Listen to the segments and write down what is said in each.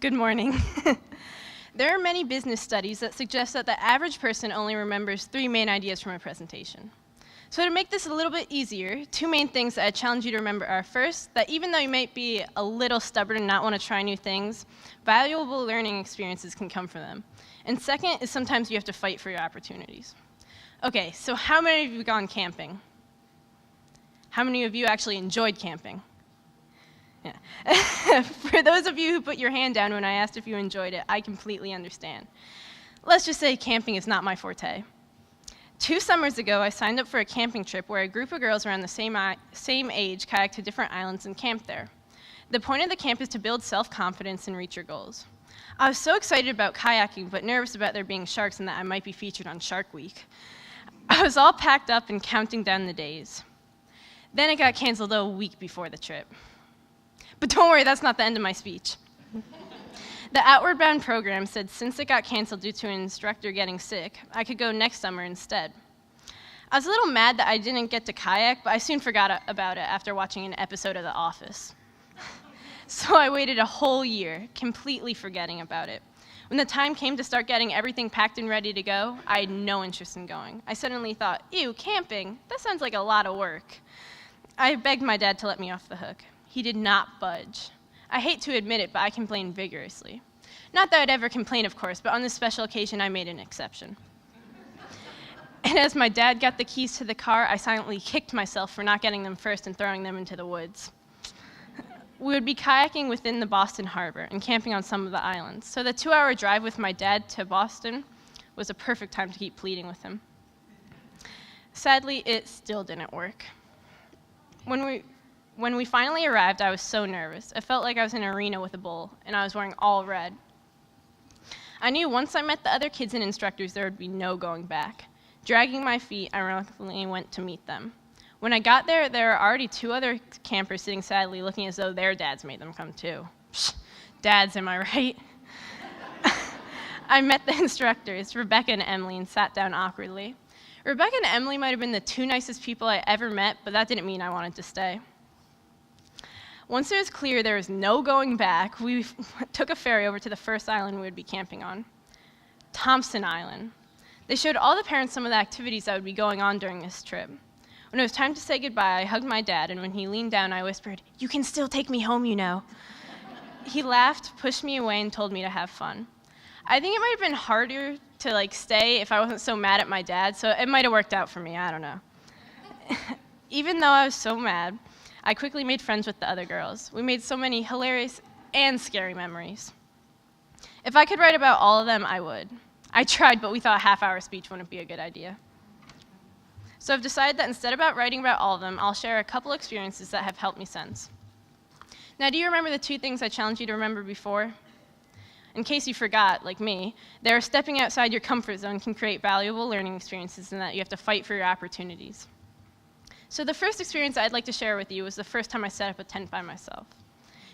Good morning. There are many business studies that suggest that the average person only remembers 3 main ideas from a presentation. So to make this a little bit easier, 2 main things that I challenge you to remember are, first, that even though you might be a little stubborn and not want to try new things, valuable learning experiences can come from them. And second is sometimes you have to fight for your opportunities. Okay, so how many of you have gone camping? How many of you actually enjoyed camping? Yeah. For those of you who put your hand down when I asked if you enjoyed it, I completely understand. Let's just say camping is not my forte. 2 summers ago, I signed up for a camping trip where a group of girls around the same age kayaked to different islands and camped there. The point of the camp is to build self-confidence and reach your goals. I was so excited about kayaking, but nervous about there being sharks and that I might be featured on Shark Week. I was all packed up and counting down the days. Then it got canceled a week before the trip. But don't worry, that's not the end of my speech. The Outward Bound program said since it got canceled due to an instructor getting sick, I could go next summer instead. I was a little mad that I didn't get to kayak, but I soon forgot about it after watching an episode of The Office. So I waited a whole year, completely forgetting about it. When the time came to start getting everything packed and ready to go, I had no interest in going. I suddenly thought, ew, camping? That sounds like a lot of work. I begged my dad to let me off the hook. He did not budge. I hate to admit it, but I complained vigorously. Not that I'd ever complain, of course, but on this special occasion, I made an exception. And as my dad got the keys to the car, I silently kicked myself for not getting them first and throwing them into the woods. We would be kayaking within the Boston harbor and camping on some of the islands, so the 2-hour drive with my dad to Boston was a perfect time to keep pleading with him. Sadly, it still didn't work. When we finally arrived, I was so nervous. It felt like I was in an arena with a bull, and I was wearing all red. I knew once I met the other kids and instructors, there would be no going back. Dragging my feet, I reluctantly went to meet them. When I got there, there were already 2 other campers sitting sadly, looking as though their dads made them come too. Psh, dads, am I right? I met the instructors, Rebecca and Emily, and sat down awkwardly. Rebecca and Emily might have been the 2 nicest people I ever met, but that didn't mean I wanted to stay. Once it was clear there was no going back, we took a ferry over to the first island we would be camping on, Thompson Island. They showed all the parents some of the activities that would be going on during this trip. When it was time to say goodbye, I hugged my dad, and when he leaned down, I whispered, "You can still take me home, you know." He laughed, pushed me away, and told me to have fun. I think it might have been harder to stay if I wasn't so mad at my dad, so it might have worked out for me, I don't know. Even though I was so mad, I quickly made friends with the other girls. We made so many hilarious and scary memories. If I could write about all of them, I would. I tried, but we thought a half-hour speech wouldn't be a good idea. So I've decided that instead of writing about all of them, I'll share a couple experiences that have helped me since. Now, do you remember the 2 things I challenged you to remember before? In case you forgot, like me, there stepping outside your comfort zone can create valuable learning experiences and that you have to fight for your opportunities. So the first experience I'd like to share with you was the first time I set up a tent by myself.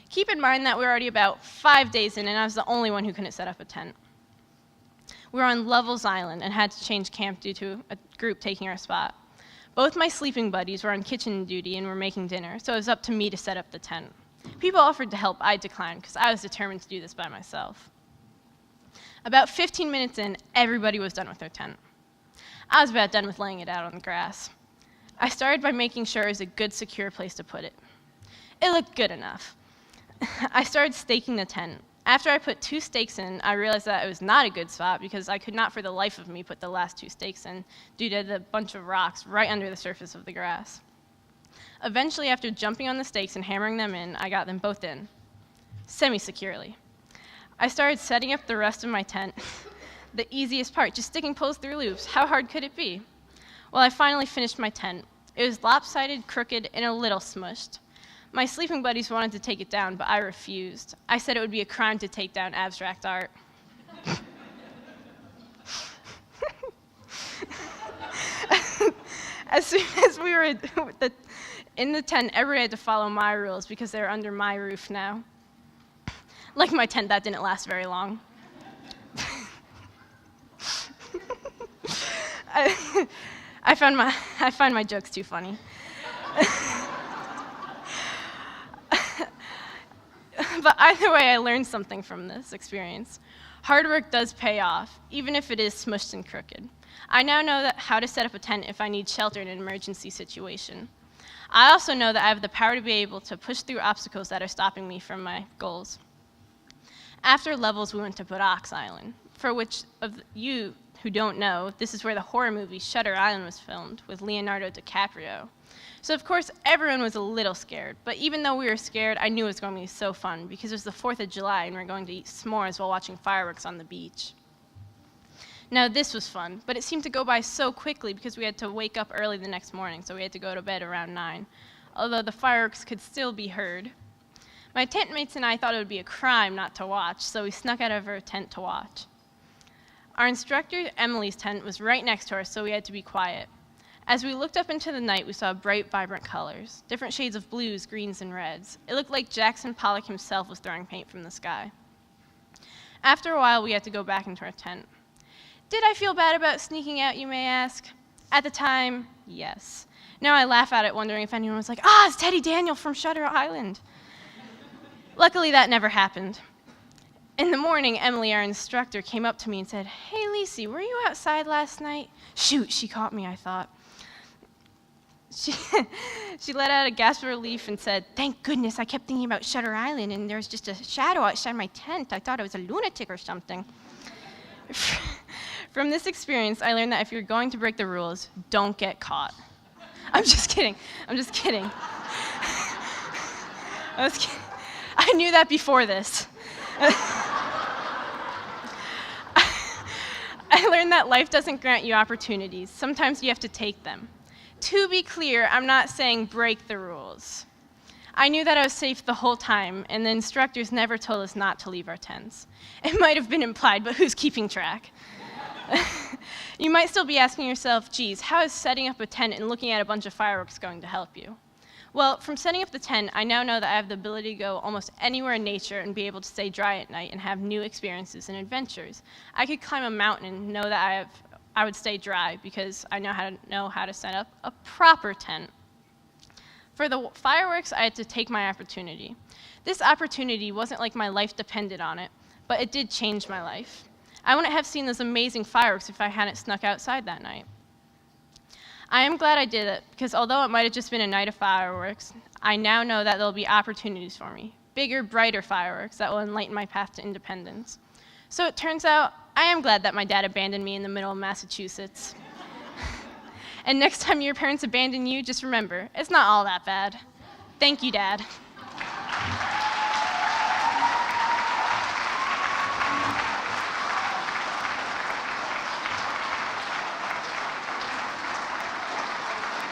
Keep in mind that we're already about 5 days in, and I was the only one who couldn't set up a tent. We were on Lovell's Island and had to change camp due to a group taking our spot. Both my sleeping buddies were on kitchen duty and were making dinner, so it was up to me to set up the tent. People offered to help, I declined, because I was determined to do this by myself. About 15 minutes in, everybody was done with their tent. I was about done with laying it out on the grass. I started by making sure it was a good, secure place to put it. It looked good enough. I started staking the tent. After I put 2 stakes in, I realized that it was not a good spot because I could not for the life of me put the last 2 stakes in due to the bunch of rocks right under the surface of the grass. Eventually, after jumping on the stakes and hammering them in, I got them both in, semi-securely. I started setting up the rest of my tent. The easiest part, just sticking poles through loops. How hard could it be? Well, I finally finished my tent. It was lopsided, crooked, and a little smushed. My sleeping buddies wanted to take it down, but I refused. I said it would be a crime to take down abstract art. As soon as we were in the tent, everybody had to follow my rules because they were under my roof now. Like my tent, that didn't last very long. I find my jokes too funny. But either way, I learned something from this experience. Hard work does pay off, even if it is smushed and crooked. I now know how to set up a tent if I need shelter in an emergency situation. I also know that I have the power to be able to push through obstacles that are stopping me from my goals. After levels, we went to Burak Island, for which of you who don't know, this is where the horror movie Shutter Island was filmed with Leonardo DiCaprio. So of course, everyone was a little scared, but even though we were scared, I knew it was going to be so fun because it was the 4th of July and we were going to eat s'mores while watching fireworks on the beach. Now this was fun, but it seemed to go by so quickly because we had to wake up early the next morning, so we had to go to bed around 9, although the fireworks could still be heard. My tent mates and I thought it would be a crime not to watch, so we snuck out of our tent to watch. Our instructor, Emily's tent, was right next to us, so we had to be quiet. As we looked up into the night, we saw bright, vibrant colors, different shades of blues, greens, and reds. It looked like Jackson Pollock himself was throwing paint from the sky. After a while, we had to go back into our tent. Did I feel bad about sneaking out, you may ask? At the time, yes. Now I laugh at it, wondering if anyone was like, it's Teddy Daniel from Shutter Island. Luckily, that never happened. In the morning, Emily, our instructor, came up to me and said, "Hey, Lisi, were you outside last night?" Shoot, she caught me, I thought. She let out a gasp of relief and said, "Thank goodness, I kept thinking about Shutter Island and there was just a shadow outside my tent. I thought it was a lunatic or something." From this experience, I learned that if you're going to break the rules, don't get caught. I'm just kidding. I knew that before this. I learned that life doesn't grant you opportunities. Sometimes you have to take them. To be clear, I'm not saying break the rules. I knew that I was safe the whole time, and the instructors never told us not to leave our tents. It might have been implied, but who's keeping track? You might still be asking yourself, geez, how is setting up a tent and looking at a bunch of fireworks going to help you? Well, from setting up the tent, I now know that I have the ability to go almost anywhere in nature and be able to stay dry at night and have new experiences and adventures. I could climb a mountain and know that I would stay dry because I know how to set up a proper tent. For the fireworks, I had to take my opportunity. This opportunity wasn't like my life depended on it, but it did change my life. I wouldn't have seen those amazing fireworks if I hadn't snuck outside that night. I am glad I did it, because although it might have just been a night of fireworks, I now know that there'll be opportunities for me, bigger, brighter fireworks that will enlighten my path to independence. So it turns out, I am glad that my dad abandoned me in the middle of Massachusetts. And next time your parents abandon you, just remember, it's not all that bad. Thank you, Dad.